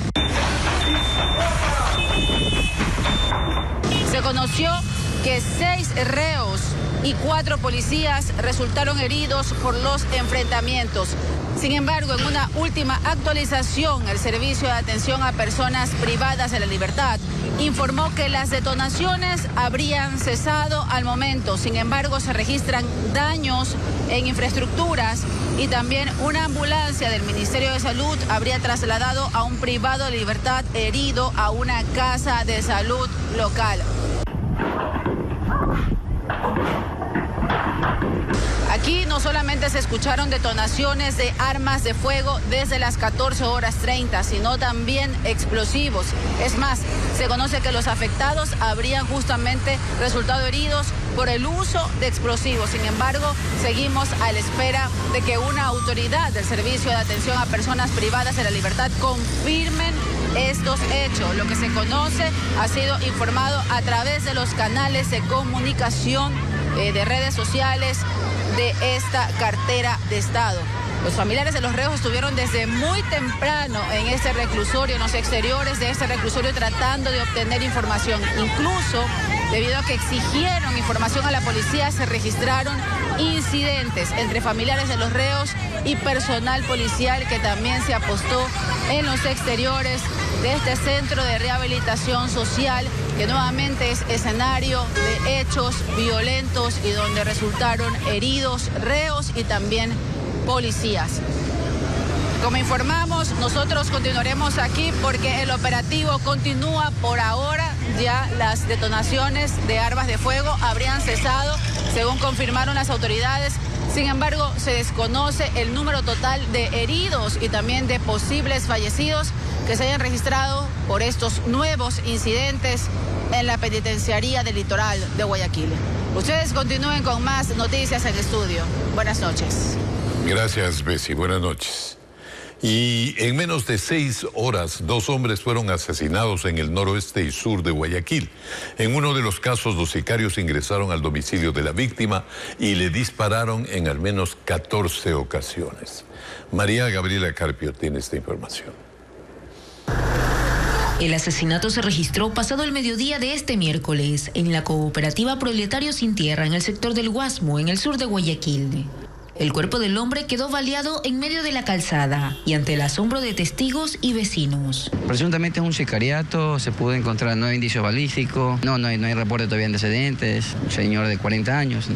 Se conoció que 6 reos y 4 policías resultaron heridos por los enfrentamientos. Sin embargo, en una última actualización, el Servicio de Atención a Personas Privadas de la Libertad informó que las detonaciones habrían cesado al momento. Sin embargo, se registran daños en infraestructuras y también una ambulancia del Ministerio de Salud habría trasladado a un privado de libertad herido a una casa de salud local. Aquí no solamente se escucharon detonaciones de armas de fuego desde las 14:30, sino también explosivos. Es más, se conoce que los afectados habrían justamente resultado heridos por el uso de explosivos. Sin embargo, seguimos a la espera de que una autoridad del Servicio de Atención a Personas Privadas de la Libertad confirmen estos hechos. Lo que se conoce ha sido informado a través de los canales de comunicación de redes sociales de esta cartera de Estado. Los familiares de los reos estuvieron desde muy temprano en este reclusorio, en los exteriores de este reclusorio, tratando de obtener información. Incluso, debido a que exigieron información a la policía, se registraron incidentes entre familiares de los reos y personal policial que también se apostó en los exteriores de este centro de rehabilitación social, que nuevamente es escenario de hechos violentos y donde resultaron heridos reos y también policías. Como informamos, nosotros continuaremos aquí porque el operativo continúa por ahora. Ya las detonaciones de armas de fuego habrían cesado, según confirmaron las autoridades. Sin embargo, se desconoce el número total de heridos y también de posibles fallecidos que se hayan registrado por estos nuevos incidentes en la penitenciaría del litoral de Guayaquil. Ustedes continúen con más noticias en estudio. Buenas noches. Gracias, Bessie. Buenas noches. Y en menos de 6 horas, 2 hombres fueron asesinados en el noroeste y sur de Guayaquil. En uno de los casos, los sicarios ingresaron al domicilio de la víctima y le dispararon en al menos 14 ocasiones. María Gabriela Carpio tiene esta información. El asesinato se registró pasado el mediodía de este miércoles en la cooperativa Proletarios Sin Tierra en el sector del Guasmo, en el sur de Guayaquil. El cuerpo del hombre quedó baleado en medio de la calzada y ante el asombro de testigos y vecinos. Presuntamente es un sicariato, se pudo encontrar 9 indicios balísticos, no hay reporte todavía de antecedentes, un señor de 40 años.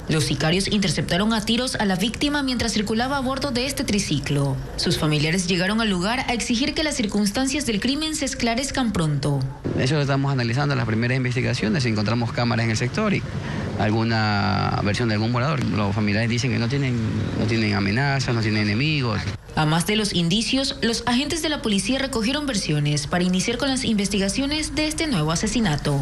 Los sicarios interceptaron a tiros a la víctima mientras circulaba a bordo de este triciclo. Sus familiares llegaron al lugar a exigir que las circunstancias del crimen se esclarezcan pronto. Eso lo estamos analizando en las primeras investigaciones, encontramos cámaras en el sector y alguna versión de algún morador. Los familiares dicen que no tienen amenazas, no tienen enemigos. A más de los indicios, los agentes de la policía recogieron versiones para iniciar con las investigaciones de este nuevo asesinato.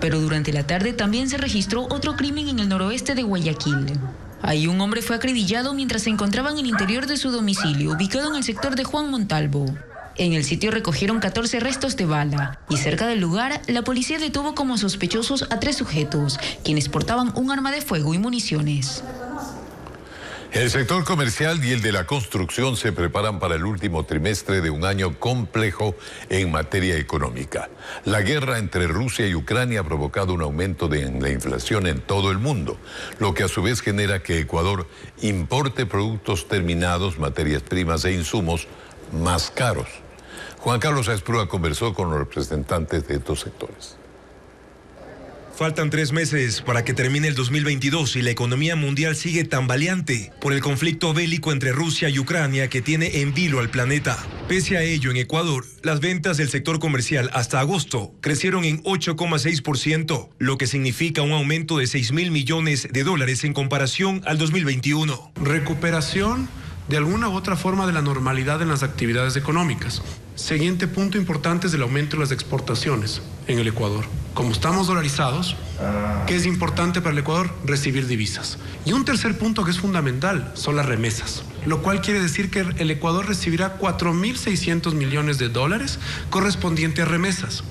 Pero durante la tarde también se registró otro crimen en el noroeste de Guayaquil. Ahí un hombre fue acribillado mientras se encontraba en el interior de su domicilio, ubicado en el sector de Juan Montalvo. En el sitio recogieron 14 restos de bala y cerca del lugar la policía detuvo como sospechosos a 3 sujetos, quienes portaban un arma de fuego y municiones. El sector comercial y el de la construcción se preparan para el último trimestre de un año complejo en materia económica. La guerra entre Rusia y Ucrania ha provocado un aumento en la inflación en todo el mundo, lo que a su vez genera que Ecuador importe productos terminados, materias primas e insumos más caros. Juan Carlos Asprúa conversó con los representantes de estos sectores. Faltan 3 meses para que termine el 2022 y la economía mundial sigue tambaleante por el conflicto bélico entre Rusia y Ucrania que tiene en vilo al planeta. Pese a ello, en Ecuador, las ventas del sector comercial hasta agosto crecieron en 8,6%, lo que significa un aumento de $6.000 millones en comparación al 2021. Recuperación de alguna u otra forma de la normalidad en las actividades económicas. Siguiente punto importante es el aumento de las exportaciones en el Ecuador. Como estamos dolarizados, ¿qué es importante para el Ecuador? Recibir divisas. Y un tercer punto que es fundamental son las remesas, lo cual quiere decir que el Ecuador recibirá $4.600 millones correspondiente a remesas.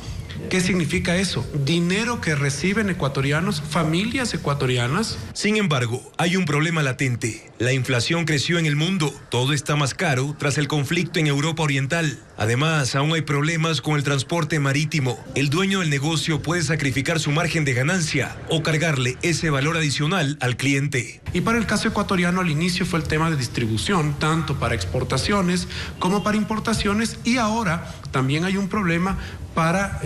¿Qué significa eso? Dinero que reciben ecuatorianos, familias ecuatorianas. Sin embargo, hay un problema latente. La inflación creció en el mundo. Todo está más caro tras el conflicto en Europa Oriental. Además, aún hay problemas con el transporte marítimo. El dueño del negocio puede sacrificar su margen de ganancia o cargarle ese valor adicional al cliente. Y para el caso ecuatoriano, al inicio fue el tema de distribución, tanto para exportaciones como para importaciones, y ahora también hay un problema para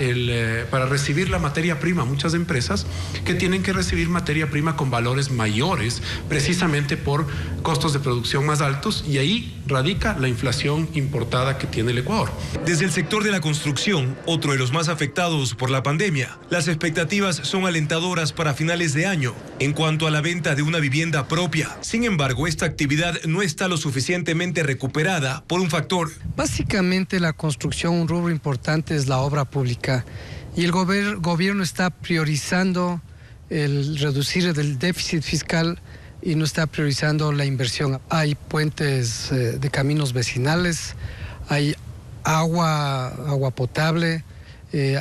recibir la materia prima. Muchas empresas que tienen que recibir materia prima con valores mayores, precisamente por costos de producción más altos, y ahí radica la inflación importada que tiene el Ecuador. Desde el sector de la construcción, otro de los más afectados por la pandemia, las expectativas son alentadoras para finales de año en cuanto a la venta de una vivienda propia. Sin embargo, esta actividad no está lo suficientemente recuperada por un factor. Básicamente la construcción, un rubro importante es la obra pública, y el gobierno está priorizando el reducir el déficit fiscal y no está priorizando la inversión. Hay puentes de caminos vecinales, hay agua potable,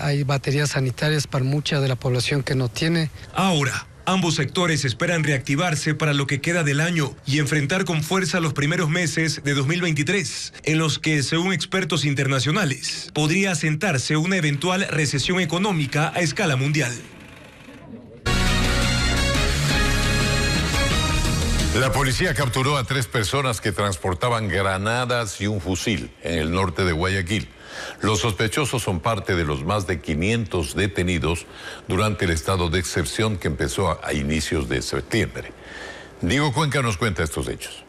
hay baterías sanitarias para mucha de la población que no tiene. Ahora, ambos sectores esperan reactivarse para lo que queda del año y enfrentar con fuerza los primeros meses de 2023, en los que, según expertos internacionales, podría asentarse una eventual recesión económica a escala mundial. La policía capturó a 3 personas que transportaban granadas y un fusil en el norte de Guayaquil. Los sospechosos son parte de los más de 500 detenidos durante el estado de excepción que empezó a inicios de septiembre. Diego Cuenca nos cuenta estos hechos.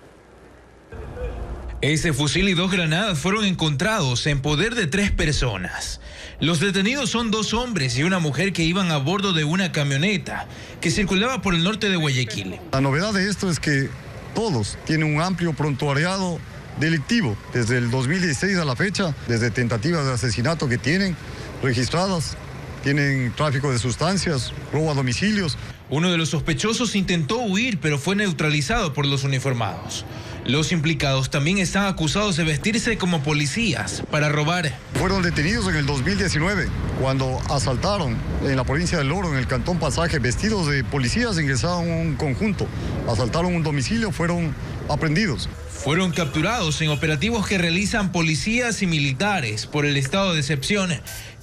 Ese fusil y 2 granadas fueron encontrados en poder de 3 personas. Los detenidos son 2 hombres y una mujer que iban a bordo de una camioneta que circulaba por el norte de Guayaquil. La novedad de esto es que todos tienen un amplio prontuariado delictivo desde el 2016 a la fecha, desde tentativas de asesinato que tienen registradas, tienen tráfico de sustancias, robo a domicilios. Uno de los sospechosos intentó huir, pero fue neutralizado por los uniformados. Los implicados también están acusados de vestirse como policías para robar. Fueron detenidos en el 2019, cuando asaltaron en la provincia del Oro, en el cantón Pasaje, vestidos de policías, ingresaron a un conjunto, asaltaron un domicilio, fueron aprehendidos. Fueron capturados en operativos que realizan policías y militares por el estado de excepción,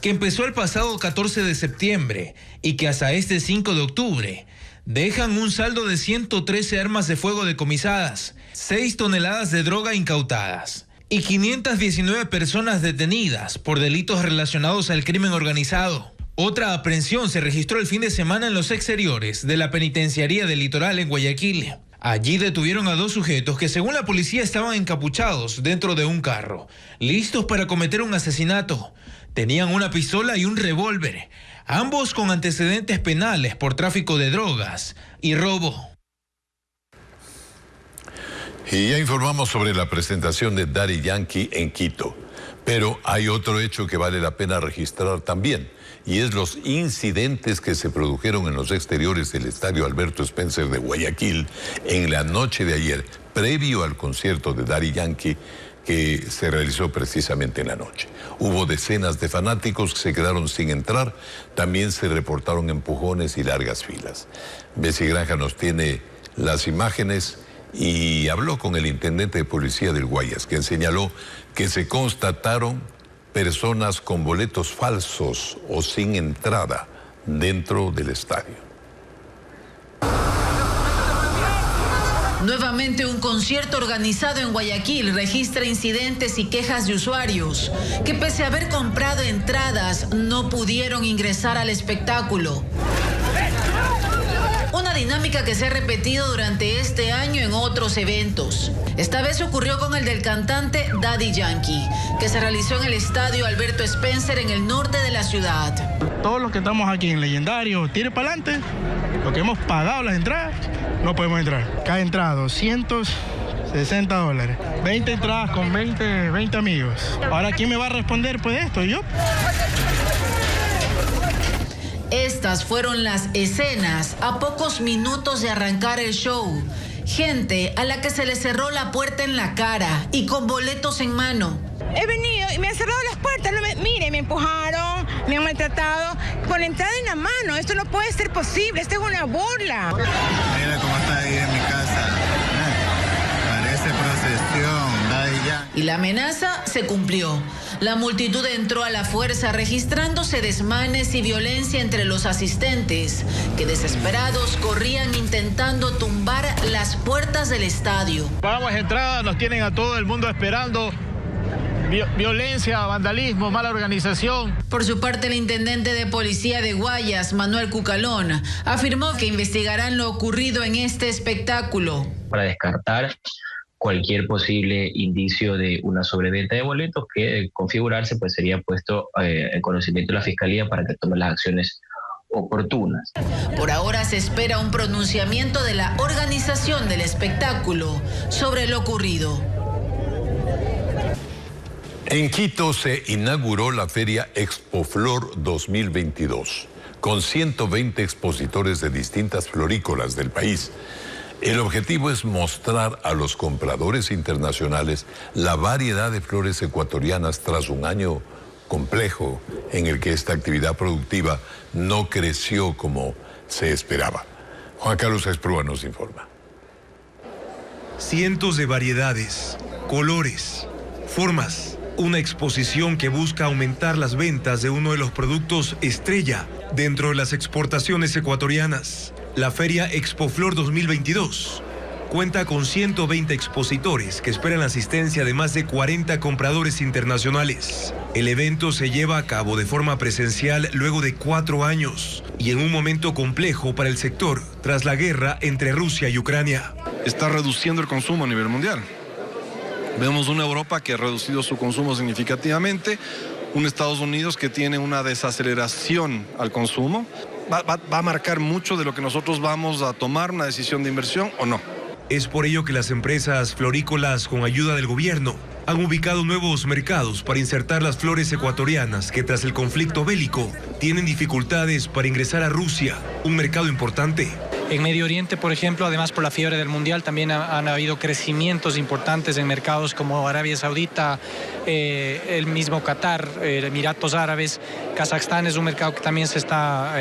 que empezó el pasado 14 de septiembre y que hasta este 5 de octubre dejan un saldo de 113 armas de fuego decomisadas, 6 toneladas de droga incautadas y 519 personas detenidas por delitos relacionados al crimen organizado. Otra aprehensión se registró el fin de semana en los exteriores de la penitenciaría del Litoral en Guayaquil. Allí detuvieron a 2 sujetos que, según la policía, estaban encapuchados dentro de un carro, listos para cometer un asesinato. Tenían una pistola y un revólver, ambos con antecedentes penales por tráfico de drogas y robo. Y ya informamos sobre la presentación de Daddy Yankee en Quito. Pero hay otro hecho que vale la pena registrar también, y es los incidentes que se produjeron en los exteriores del estadio Alberto Spencer de Guayaquil en la noche de ayer, previo al concierto de Daddy Yankee que se realizó precisamente en la noche. Hubo decenas de fanáticos que se quedaron sin entrar, también se reportaron empujones y largas filas. Bessie Granja nos tiene las imágenes y habló con el intendente de policía del Guayas, quien señaló que se constataron personas con boletos falsos o sin entrada dentro del estadio. Nuevamente un concierto organizado en Guayaquil registra incidentes y quejas de usuarios que pese a haber comprado entradas no pudieron ingresar al espectáculo. Una dinámica que se ha repetido durante este año en otros eventos. Esta vez ocurrió con el del cantante Daddy Yankee, que se realizó en el estadio Alberto Spencer en el norte de la ciudad. Todos los que estamos aquí en Legendario, tire para adelante, los que hemos pagado las entradas, no podemos entrar. Cada entrada, $260. 20 entradas con 20 amigos. Ahora, ¿quién me va a responder pues esto? ¿Yo? Estas fueron las escenas a pocos minutos de arrancar el show. Gente a la que se le cerró la puerta en la cara y con boletos en mano. He venido y me han cerrado las puertas. Mire, me empujaron, me han maltratado con la entrada en la mano. Esto no puede ser posible, esto es una burla. Mira cómo está ahí en mi casa. Parece procesión. Y la amenaza se cumplió. La multitud entró a la fuerza registrándose desmanes y violencia entre los asistentes, que desesperados corrían intentando tumbar las puertas del estadio. Pagamos entradas, nos tienen a todo el mundo esperando. Violencia, vandalismo, mala organización. Por su parte, el intendente de policía de Guayas, Manuel Cucalón, afirmó que investigarán lo ocurrido en este espectáculo. Para descartar cualquier posible indicio de una sobreventa de boletos que configurarse pues sería puesto en conocimiento de la Fiscalía para que tome las acciones oportunas. Por ahora se espera un pronunciamiento de la organización del espectáculo sobre lo ocurrido. En Quito se inauguró la Feria Expoflor 2022, con 120 expositores de distintas florícolas del país. El objetivo es mostrar a los compradores internacionales la variedad de flores ecuatorianas tras un año complejo en el que esta actividad productiva no creció como se esperaba. Juan Carlos Esprúa nos informa. Cientos de variedades, colores, formas. Una exposición que busca aumentar las ventas de uno de los productos estrella dentro de las exportaciones ecuatorianas. La Feria Expoflor 2022 cuenta con 120 expositores que esperan la asistencia de más de 40 compradores internacionales. El evento se lleva a cabo de forma presencial luego de 4 años y en un momento complejo para el sector tras la guerra entre Rusia y Ucrania. Está reduciendo el consumo a nivel mundial. Vemos una Europa que ha reducido su consumo significativamente, un Estados Unidos que tiene una desaceleración al consumo. Va a marcar mucho de lo que nosotros vamos a tomar una decisión de inversión o no. Es por ello que las empresas florícolas, con ayuda del gobierno, han ubicado nuevos mercados para insertar las flores ecuatorianas que tras el conflicto bélico tienen dificultades para ingresar a Rusia, un mercado importante. En Medio Oriente, por ejemplo, además por la fiebre del Mundial, también han habido crecimientos importantes en mercados como Arabia Saudita, el mismo Qatar, Emiratos Árabes. Kazajstán es un mercado que también se está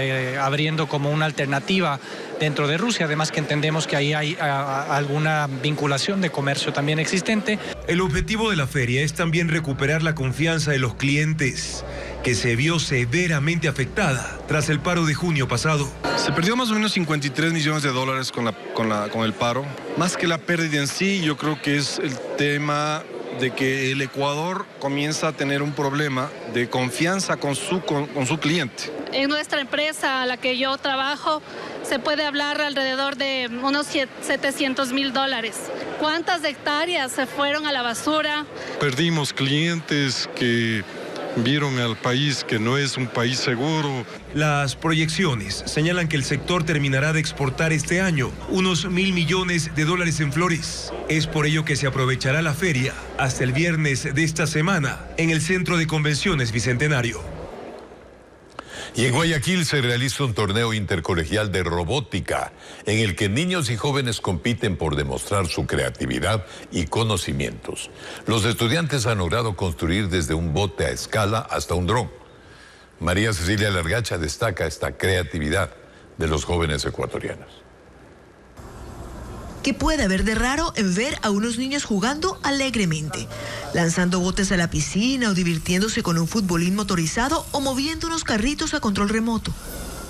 abriendo como una alternativa dentro de Rusia, además que entendemos que ahí hay alguna vinculación de comercio también existente. El objetivo de la feria es también recuperar la confianza de los clientes, que se vio severamente afectada tras el paro de junio pasado. Se perdió más o menos $53 millones con el paro. Más que la pérdida en sí, yo creo que es el tema de que el Ecuador comienza a tener un problema de confianza con su cliente. En nuestra empresa a la que yo trabajo se puede hablar alrededor de unos $700,000. ¿Cuántas hectáreas se fueron a la basura? Perdimos clientes que vieron al país que no es un país seguro. Las proyecciones señalan que el sector terminará de exportar este año unos $1.000 millones en flores. Es por ello que se aprovechará la feria hasta el viernes de esta semana en el Centro de Convenciones Bicentenario. Y en Guayaquil se realiza un torneo intercolegial de robótica en el que niños y jóvenes compiten por demostrar su creatividad y conocimientos. Los estudiantes han logrado construir desde un bote a escala hasta un dron. María Cecilia Largacha destaca esta creatividad de los jóvenes ecuatorianos. ¿Qué puede haber de raro en ver a unos niños jugando alegremente, lanzando botes a la piscina o divirtiéndose con un futbolín motorizado o moviendo unos carritos a control remoto?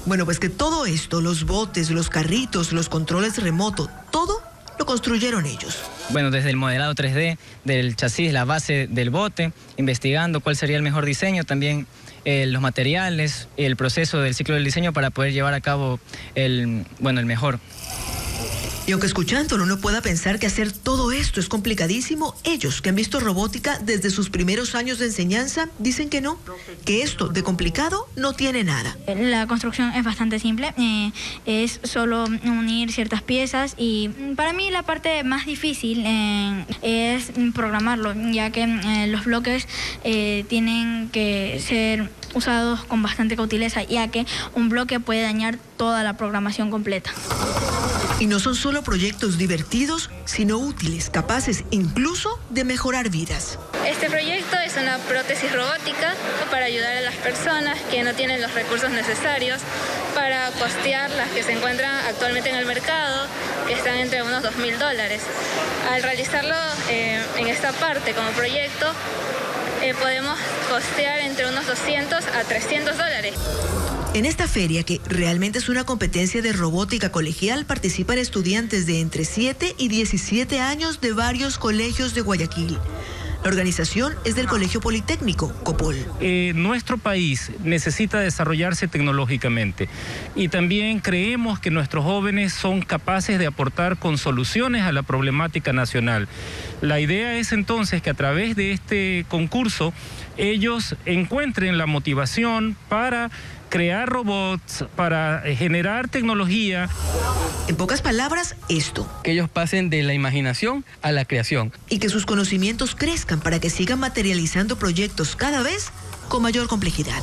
Bueno, pues que todo esto, los botes, los carritos, los controles remoto, todo lo construyeron ellos. Bueno, desde el modelado 3D del chasis, la base del bote, investigando cuál sería el mejor diseño, también los materiales, el proceso del ciclo del diseño para poder llevar a cabo el mejor. Y aunque escuchándolo uno pueda pensar que hacer todo esto es complicadísimo, ellos que han visto robótica desde sus primeros años de enseñanza dicen que no, que esto de complicado no tiene nada. La construcción es bastante simple, es solo unir ciertas piezas y para mí la parte más difícil es programarlo, ya que los bloques tienen que ser usados con bastante cauteleza, ya que un bloque puede dañar toda la programación completa. Y no son solo proyectos divertidos, sino útiles, capaces incluso de mejorar vidas. Este proyecto es una prótesis robótica para ayudar a las personas que no tienen los recursos necesarios para costear las que se encuentran actualmente en el mercado, que están entre unos $2.000. Al realizarlo en esta parte como proyecto, podemos costear entre unos $200 a $300. En esta feria, que realmente es una competencia de robótica colegial, participan estudiantes de entre 7 y 17 años de varios colegios de Guayaquil. La organización es del Colegio Politécnico, Copol. Nuestro país necesita desarrollarse tecnológicamente y también creemos que nuestros jóvenes son capaces de aportar con soluciones a la problemática nacional. La idea es entonces que a través de este concurso ellos encuentren la motivación para crear robots, para generar tecnología. En pocas palabras, esto. Que ellos pasen de la imaginación a la creación. Y que sus conocimientos crezcan para que sigan materializando proyectos cada vez con mayor complejidad.